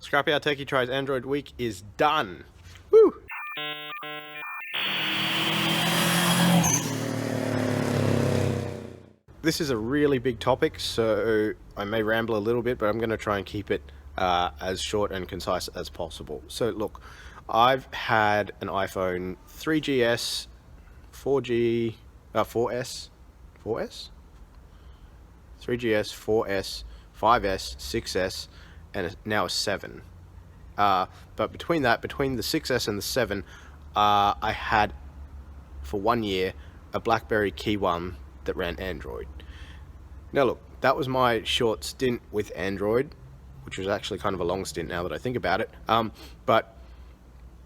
Scrapyard Techie tries Android week is done. Woo! This is a really big topic, so I may ramble a little bit, but I'm going to try and keep it as short and concise as possible. So look, I've had an iPhone 3GS, 4G, 4S, 3GS, 4S, 5S, 6S, and now a 7. But between the 6S and the 7, I had, for 1 year, a BlackBerry Key 1 that ran Android. Now look, that was my short stint with Android, which was actually kind of a long stint now that I think about it. But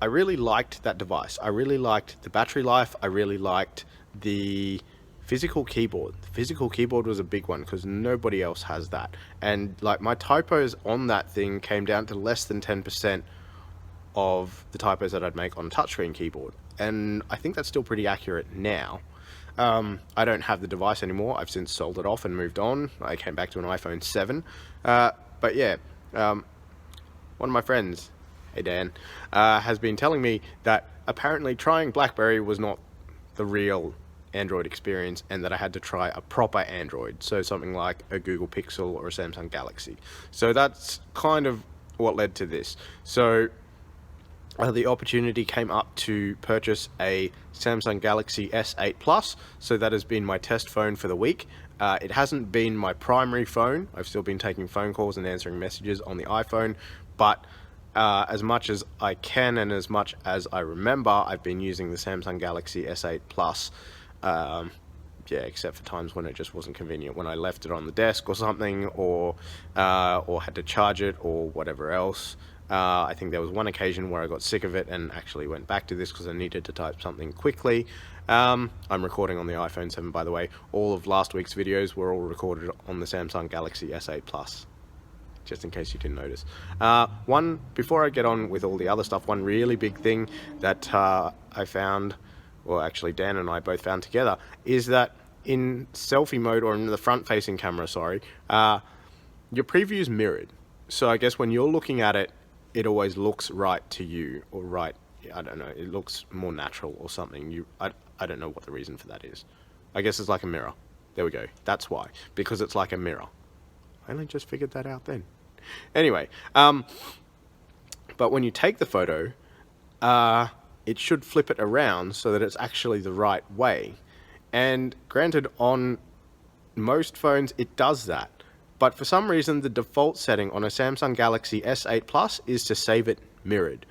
I really liked that device. I really liked the battery life. I really liked the physical keyboard. The physical keyboard was a big one because nobody else has that. And like my typos on that thing came down to less than 10% of the typos that I'd make on a touchscreen keyboard. And I think that's still pretty accurate now. I don't have the device anymore. I've since sold it off and moved on. I came back to an iPhone 7. But yeah, one of my friends, hey Dan, has been telling me that apparently trying BlackBerry was not the real Android experience and that I had to try a proper Android, so something like a Google Pixel or a Samsung Galaxy. So that's kind of what led to this. So the opportunity came up to purchase a Samsung Galaxy S8 Plus, so that has been my test phone for the week. It hasn't been my primary phone. I've still been taking phone calls and answering messages on the iPhone, but as much as I can and as much as I remember, I've been using the Samsung Galaxy S8 Plus. Yeah, except for times when it just wasn't convenient, when I left it on the desk or something, or had to charge it or whatever else. I think there was one occasion where I got sick of it and actually went back to this because I needed to type something quickly. I'm recording on the iPhone 7, by the way. All of last week's videos were all recorded on the Samsung Galaxy S8 Plus, just in case you didn't notice. Before I get on with all the other stuff, one really big thing that I found, well actually Dan and I both found together, is that in selfie mode, or in the front-facing camera, sorry, your preview is mirrored. So I guess when you're looking at it, it always looks right to you, or right, I don't know, it looks more natural or something. I don't know what the reason for that is. I guess it's like a mirror. There we go. That's why. Because it's like a mirror. I only just figured that out then. Anyway, but when you take the photo, it should flip it around so that it's actually the right way. And granted, on most phones, it does that. But for some reason, the default setting on a Samsung Galaxy S8 Plus is to save it mirrored.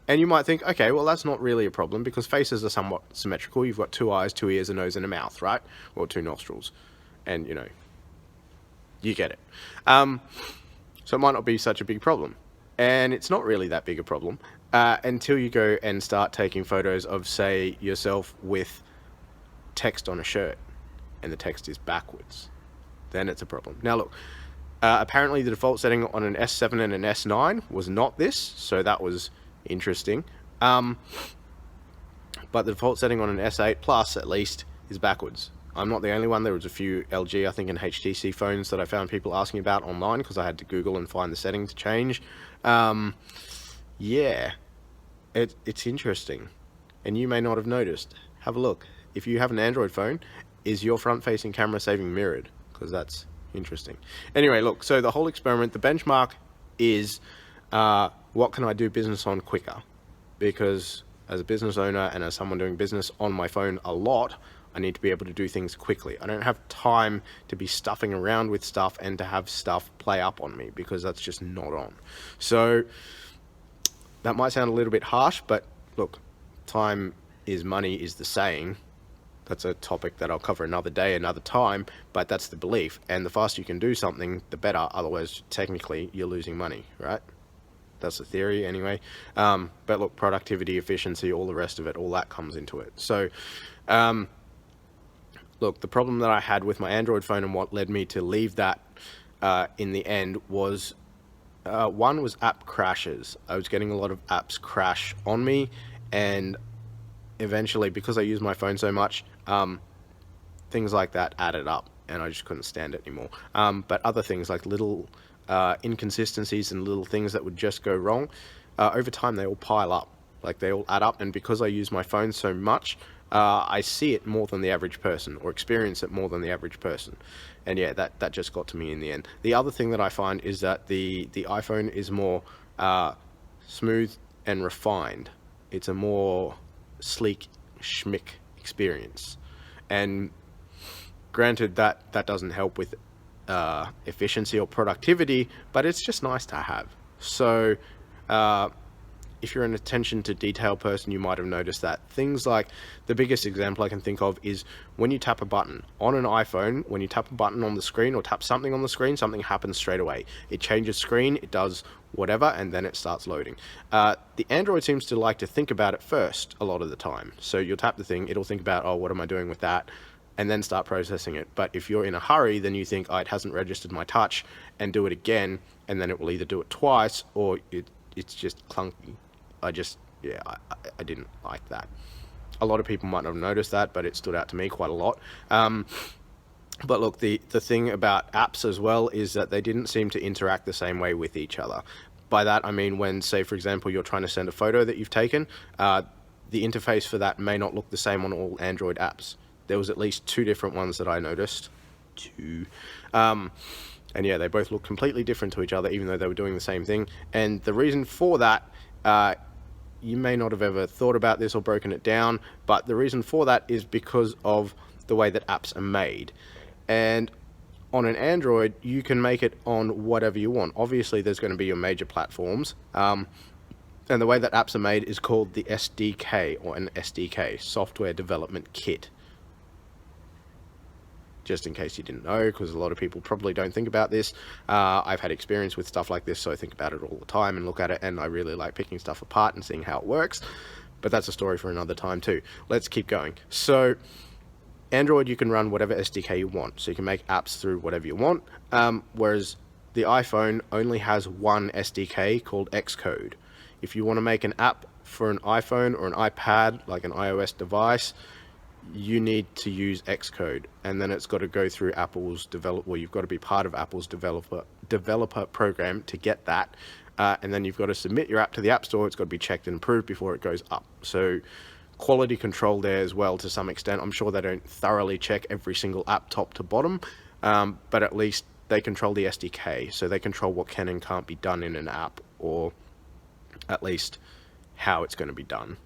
And you might think, okay, well, that's not really a problem because faces are somewhat symmetrical. You've got 2 eyes, 2 ears, a nose, and a mouth, right? Or 2 nostrils. And, you know, you get it. So it might not be such a big problem. And it's not really that big a problem until you go and start taking photos of, say, yourself with text on a shirt and the text is backwards. Then it's a problem. Now look, apparently the default setting on an S7 and an S9 was not this, so that was interesting. But the default setting on an S8 Plus, at least, is backwards. I'm not the only one. There was a few LG, I think, and HTC phones that I found people asking about online because I had to Google and find the setting to change. Yeah, it's interesting. And you may not have noticed. Have a look. If you have an Android phone, is your front-facing camera saving mirrored? Because that's interesting. Anyway, look, so the whole experiment, the benchmark is what can I do business on quicker? Because as a business owner and as someone doing business on my phone a lot, I need to be able to do things quickly. I don't have time to be stuffing around with stuff and to have stuff play up on me because that's just not on. So that might sound a little bit harsh, but look, time is money is the saying. That's a topic that I'll cover another day, another time, but that's the belief. And the faster you can do something, the better. Otherwise, technically, you're losing money, right? That's the theory anyway. But look, productivity, efficiency, all the rest of it, all that comes into it. So, look, the problem that I had with my Android phone and what led me to leave that in the end was, one was app crashes. I was getting a lot of apps crash on me, and eventually, because I use my phone so much, things like that added up and I just couldn't stand it anymore. But other things like little inconsistencies and little things that would just go wrong, over time they all pile up. Like, they all add up, and because I use my phone so much, I see it more than the average person, or experience it more than the average person. And yeah, that just got to me in the end. The other thing that I find is that the iPhone is more smooth and refined. It's a more sleek, schmick experience. And granted, that doesn't help with efficiency or productivity, but it's just nice to have. So if you're an attention to detail person, you might have noticed that things like, the biggest example I can think of is when you tap a button on an iPhone. When you tap a button on the screen or tap something on the screen, something happens straight away. It changes screen, it does whatever, and then it starts loading. The Android seems to like to think about it first a lot of the time. So you'll tap the thing, it'll think about, oh, what am I doing with that, and then start processing it. But if you're in a hurry, then you think, oh, it hasn't registered my touch, and do it again, and then it will either do it twice, or it's just clunky. I didn't like that. A lot of people might not have noticed that, but it stood out to me quite a lot. But look, the thing about apps as well is that they didn't seem to interact the same way with each other. By that, I mean when, say, for example, you're trying to send a photo that you've taken, the interface for that may not look the same on all Android apps. There was at least 2 different ones that I noticed. 2. And yeah, they both look completely different to each other, even though they were doing the same thing. And the reason for that, you may not have ever thought about this or broken it down, but the reason for that is because of the way that apps are made. And on an Android, you can make it on whatever you want. Obviously, there's going to be your major platforms. And the way that apps are made is called the SDK, or an SDK, Software Development Kit. Just in case you didn't know, because a lot of people probably don't think about this. I've had experience with stuff like this, so I think about it all the time and look at it, and I really like picking stuff apart and seeing how it works. But that's a story for another time too. Let's keep going. So Android, you can run whatever SDK you want, so you can make apps through whatever you want, whereas the iPhone only has one SDK called Xcode. If you want to make an app for an iPhone or an iPad, like an iOS device, you need to use Xcode, and then it's got to go through Apple's you've got to be part of Apple's developer program to get that, and then you've got to submit your app to the App Store. It's got to be checked and approved before it goes up. So quality control there as well, to some extent. I'm sure they don't thoroughly check every single app top to bottom, but at least they control the SDK, so they control what can and can't be done in an app, or at least how it's going to be done.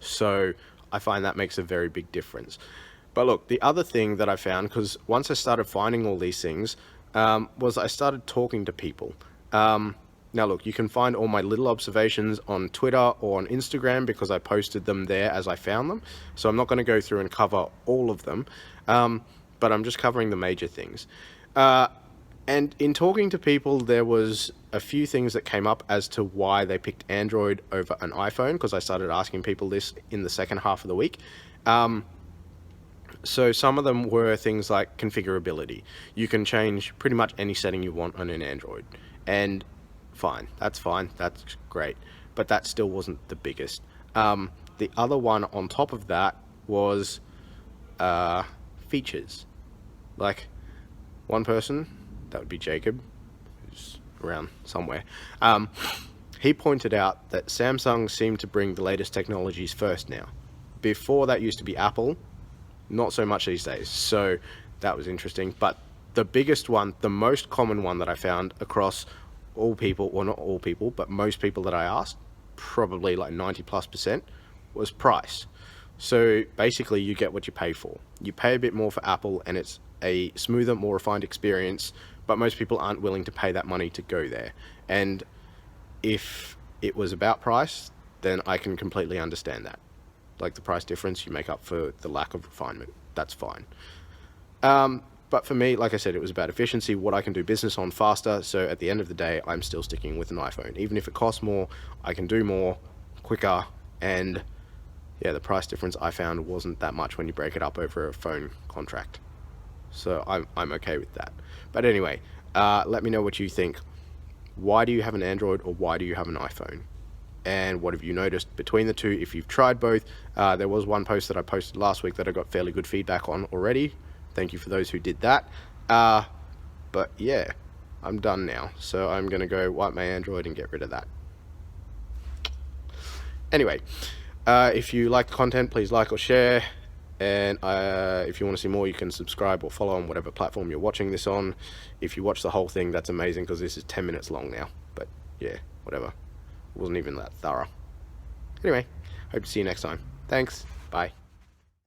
So I find that makes a very big difference. But look, the other thing that I found, because once I started finding all these things, was I started talking to people. Now look, you can find all my little observations on Twitter or on Instagram, because I posted them there as I found them. So I'm not going to go through and cover all of them, but I'm just covering the major things. And in talking to people, there was a few things that came up as to why they picked Android over an iPhone, because I started asking people this in the second half of the week. So some of them were things like configurability. You can change pretty much any setting you want on an Android, and fine, that's great, but that still wasn't the biggest. The other one on top of that was features. Like, one person, that would be Jacob, who's around somewhere, he pointed out that Samsung seemed to bring the latest technologies first now. Before, that used to be Apple, not so much these days. So that was interesting. But the biggest one, the most common one that I found across all people, or not all people, but most people that I asked, probably like 90+%, was price. So basically, you get what you pay for. You pay a bit more for Apple, and it's a smoother, more refined experience, but most people aren't willing to pay that money to go there. And if it was about price, then I can completely understand that. Like, the price difference, you make up for the lack of refinement. That's fine. But for me, like I said, it was about efficiency, what I can do business on faster. So at the end of the day, I'm still sticking with an iPhone. Even if it costs more, I can do more quicker. And yeah, the price difference I found wasn't that much when you break it up over a phone contract. So I'm okay with that. But anyway, let me know what you think. Why do you have an Android, or why do you have an iPhone? And what have you noticed between the two if you've tried both? There was one post that I posted last week that I got fairly good feedback on already. Thank you for those who did that. But yeah, I'm done now. So I'm going to go wipe my Android and get rid of that. Anyway, if you like the content, please like or share. And if you want to see more, you can subscribe or follow on whatever platform you're watching this on. If you watch the whole thing, that's amazing, because this is 10 minutes long now. But yeah, whatever. It wasn't even that thorough. Anyway, hope to see you next time. Thanks. Bye.